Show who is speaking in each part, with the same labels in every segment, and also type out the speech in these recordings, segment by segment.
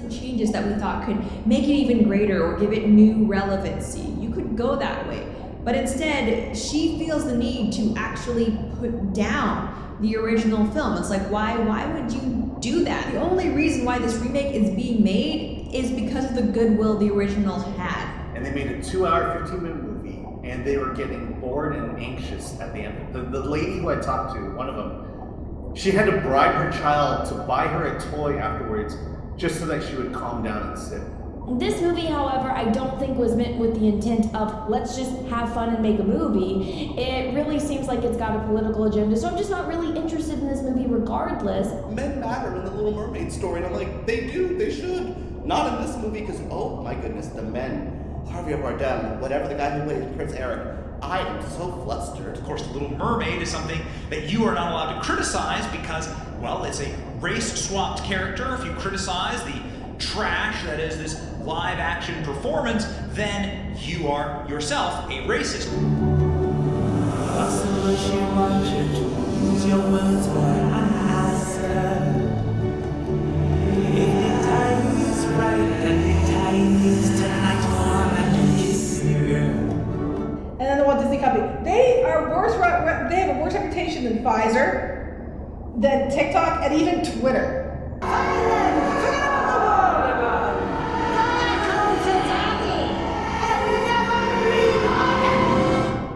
Speaker 1: some changes that we thought could make it even greater or give it new relevancy. You could go that way. But instead, she feels the need to actually put down the original film. It's like, why would you do that? The only reason why this remake is being made is because of the goodwill the original had.
Speaker 2: And they made a 2-hour, 15-minute movie, and they were getting bored and anxious at the end. The lady who I talked to, one of them, she had to bribe her child to buy her a toy afterwards just so that she would calm down and sit.
Speaker 3: This movie, however, I don't think was meant with the intent of let's just have fun and make a movie. It really seems like it's got a political agenda, so I'm just not really interested in this movie regardless.
Speaker 4: Men matter in the Little Mermaid story, and I'm like, they do, they should. Not in this movie, because, oh my goodness, the men, Javier Bardem, whatever the guy who plays Prince Eric, I am so flustered.
Speaker 5: Of course, The Little Mermaid is something that you are not allowed to criticize because, well, it's a race-swapped character. If you criticize the trash that is this live-action performance, then you are yourself a racist.
Speaker 6: And then the Walt Disney Company, they have a worse reputation than Pfizer, than TikTok, and even Twitter.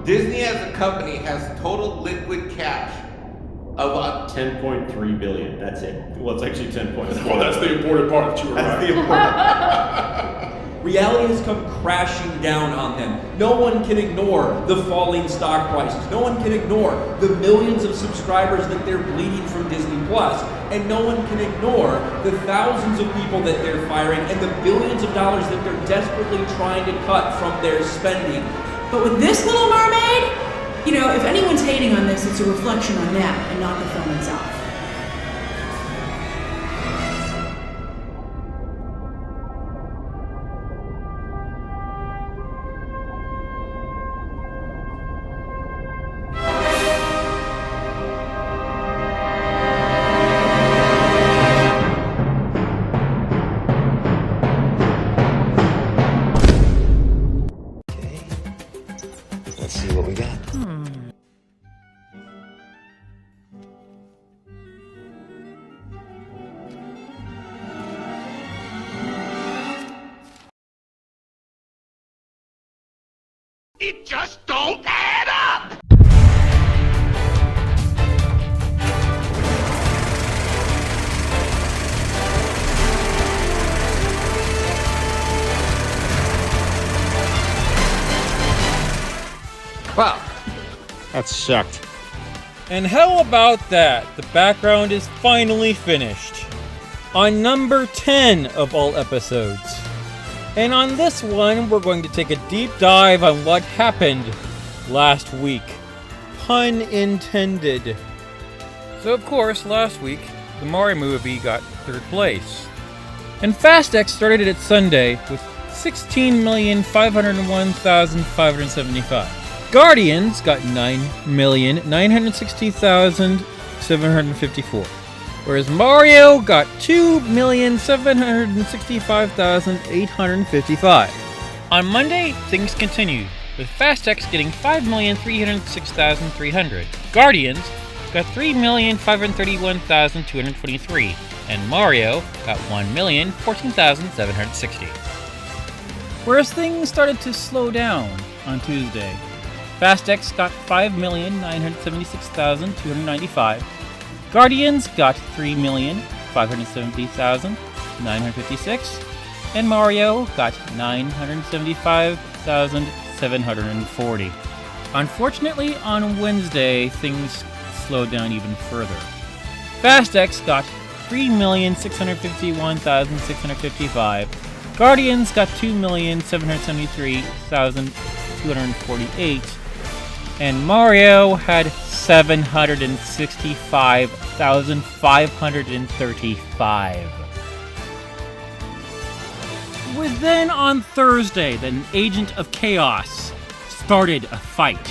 Speaker 7: Disney as a company has total liquid cash of
Speaker 8: 10.3 billion. That's it. Well, it's actually 10.4.
Speaker 9: Well, that's the important part that you were
Speaker 7: That's
Speaker 9: right.
Speaker 7: the important.
Speaker 10: Reality has come crashing down on them. No one can ignore the falling stock prices. No one can ignore the millions of subscribers that they're bleeding from Disney Plus. And no one can ignore the thousands of people that they're firing and the billions of dollars that they're desperately trying to cut from their spending.
Speaker 11: But with this Little Mermaid, you know, if anyone's hating on this, it's a reflection on them and not the film itself.
Speaker 12: Let's see what we got.
Speaker 7: It just don't add up!
Speaker 13: Wow, that sucked. And how about that? The background is finally finished. On number 10 of all episodes. And on this one, we're going to take a deep dive on what happened last week. Pun intended. So of course, last week, the Mario movie got third place. And Fast X started its Sunday with 16,501,575. Guardians got 9,960,754. Whereas Mario got 2,765,855. On Monday, things continued, with Fast X getting 5,306,300. Guardians got 3,531,223. And Mario got 1,014,760. Whereas things started to slow down on Tuesday. Fast X got 5,976,295. Guardians got 3,570,956. And Mario got 975,740. Unfortunately, on Wednesday, things slowed down even further. Fast X got 3,651,655. Guardians got 2,773,248. And Mario had 765,535. It was then on Thursday that an agent of chaos started a fight.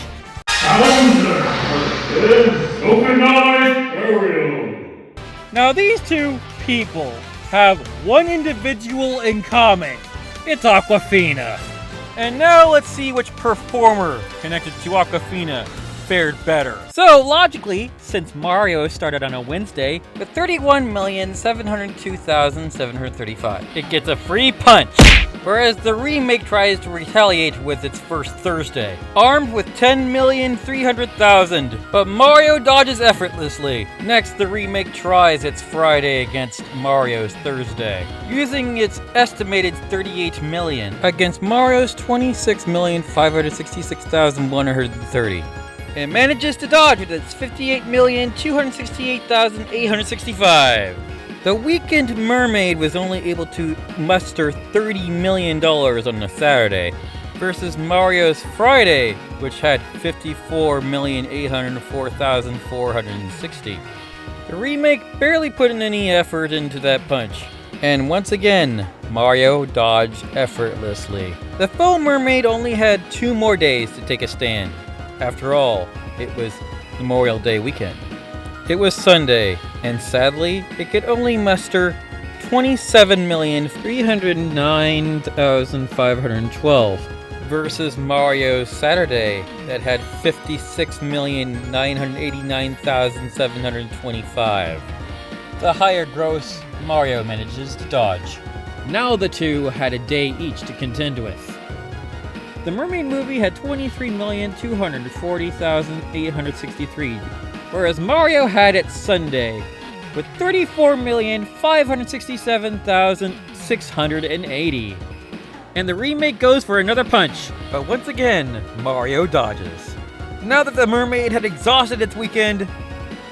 Speaker 13: Now these two people have one individual in common. It's Awkwafina. And now let's see which performer connected to Awkwafina fared better. So logically, since Mario started on a Wednesday with 31,702,735, it gets a free punch. Whereas the remake tries to retaliate with its first Thursday, armed with 10,300,000. But Mario dodges effortlessly. Next, the remake tries its Friday against Mario's Thursday, using its estimated 38 million against Mario's 26,566,130. It manages to dodge with its 58,268,865. The Weekend Mermaid was only able to muster $30 million on a Saturday, versus Mario's Friday, which had 54,804,460. The remake barely put in any effort into that punch. And once again, Mario dodged effortlessly. The faux mermaid only had 2 more days to take a stand. After all, it was Memorial Day weekend. It was Sunday, and sadly, it could only muster 27,309,512 versus Mario's Saturday that had 56,989,725. The higher gross Mario manages to dodge. Now the two had a day each to contend with. The Mermaid movie had 23,240,863, whereas Mario had it Sunday with 34,567,680. And the remake goes for another punch, but once again, Mario dodges. Now that the Mermaid had exhausted its weekend,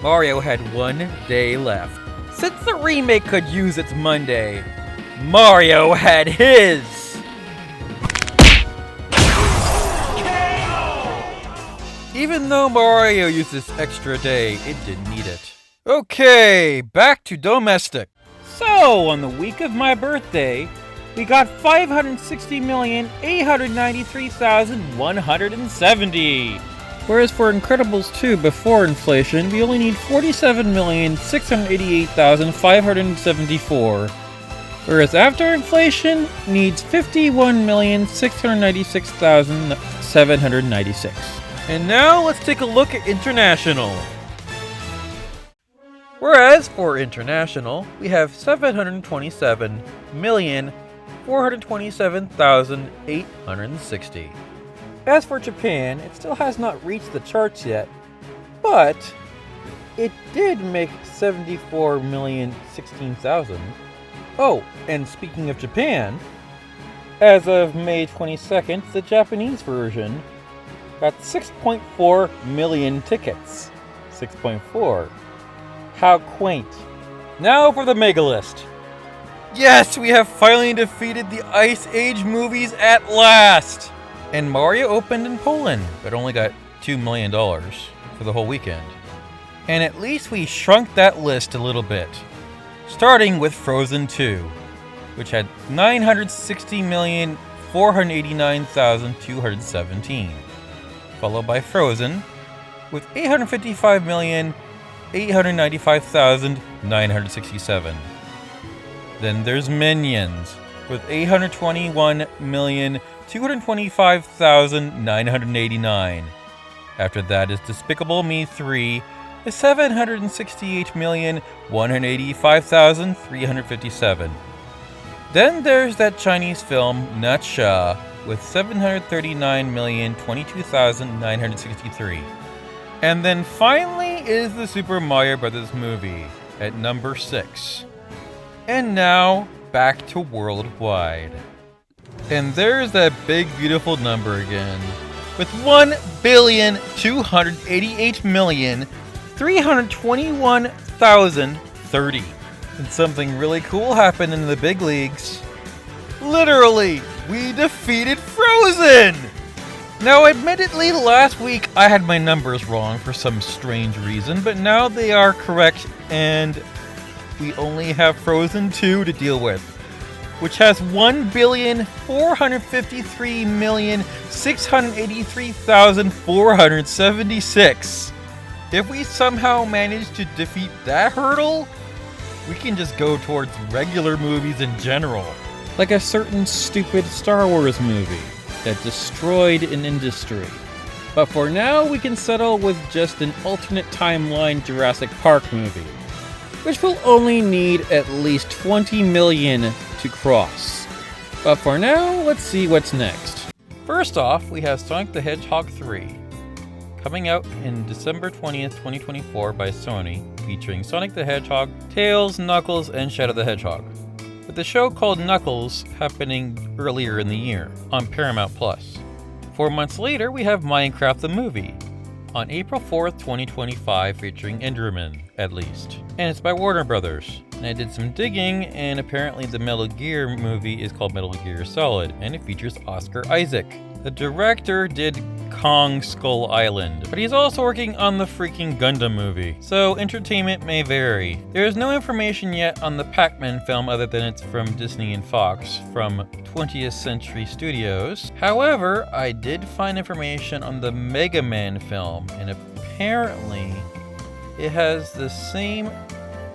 Speaker 13: Mario had 1 day left. Since the remake could use its Monday, Mario had his! Even though Mario used this extra day, it didn't need it. Okay, back to domestic. So, on the week of my birthday, we got 560,893,170. Whereas for Incredibles 2 before inflation, we only need 47,688,574. Whereas after inflation, needs 51,696,796. And now let's take a look at international. Whereas for international, we have 727,427,860. As for Japan, it still has not reached the charts yet, but it did make 74,016,000. Oh, and speaking of Japan, as of May 22nd, the Japanese version got 6.4 million tickets. 6.4. How quaint. Now for the mega list. Yes, we have finally defeated the Ice Age movies at last! And Mario opened in Poland, but only got $2 million for the whole weekend. And at least we shrunk that list a little bit. Starting with Frozen 2, which had 960,489,217. Followed by Frozen, with 855,895,967. Then there's Minions, with 821,225,989. After that is Despicable Me 3, with 768,185,357. Then there's that Chinese film, Not Sha, with 739,022,963. And then finally is the Super Mario Bros. Movie at number 6. And now, back to worldwide. And there's that big beautiful number again, with 1,288,321,030. And something really cool happened in the big leagues. Literally, we defeated Frozen! Now, admittedly, last week I had my numbers wrong for some strange reason, but now they are correct, and we only have Frozen 2 to deal with, which has 1,453,683,476. If we somehow manage to defeat that hurdle, we can just go towards regular movies in general. Like a certain stupid Star Wars movie that destroyed an industry. But for now, we can settle with just an alternate timeline Jurassic Park movie, which will only need at least 20 million to cross. But for now, let's see what's next. First off, we have Sonic the Hedgehog 3, coming out in December 20th, 2024 by Sony, featuring Sonic the Hedgehog, Tails, Knuckles, and Shadow the Hedgehog, with the show called Knuckles happening earlier in the year on Paramount+. 4 months later, we have Minecraft the movie, on April 4th, 2025, featuring Enderman, at least. And it's by Warner Brothers. And I did some digging, and apparently the Metal Gear movie is called Metal Gear Solid, and it features Oscar Isaac. The director did Kong Skull Island, but he's also working on the freaking Gundam movie, so entertainment may vary. There is no information yet on the Pac-Man film other than it's from Disney and Fox from 20th Century Studios. However, I did find information on the Mega Man film, and apparently it has the same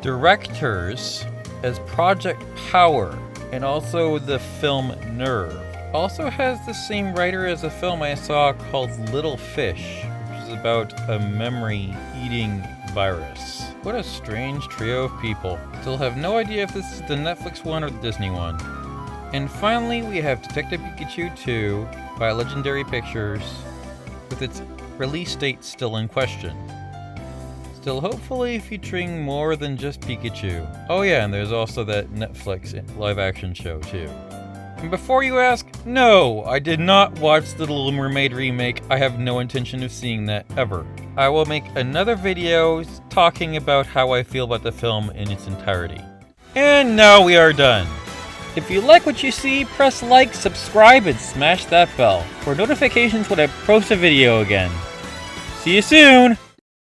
Speaker 13: directors as Project Power and also the film Nerve. Also has the same writer as a film I saw called Little Fish, which is about a memory-eating virus. What a strange trio of people. Still have no idea if this is the Netflix one or the Disney one. And finally, we have Detective Pikachu 2 by Legendary Pictures, with its release date still in question. Still hopefully featuring more than just Pikachu. Oh yeah, and there's also that Netflix live-action show too. And before you ask, no, I did not watch the Little Mermaid remake. I have no intention of seeing that ever. I will make another video talking about how I feel about the film in its entirety. And now we are done. If you like what you see, press like, subscribe, and smash that bell for notifications when I post a video again. See you soon!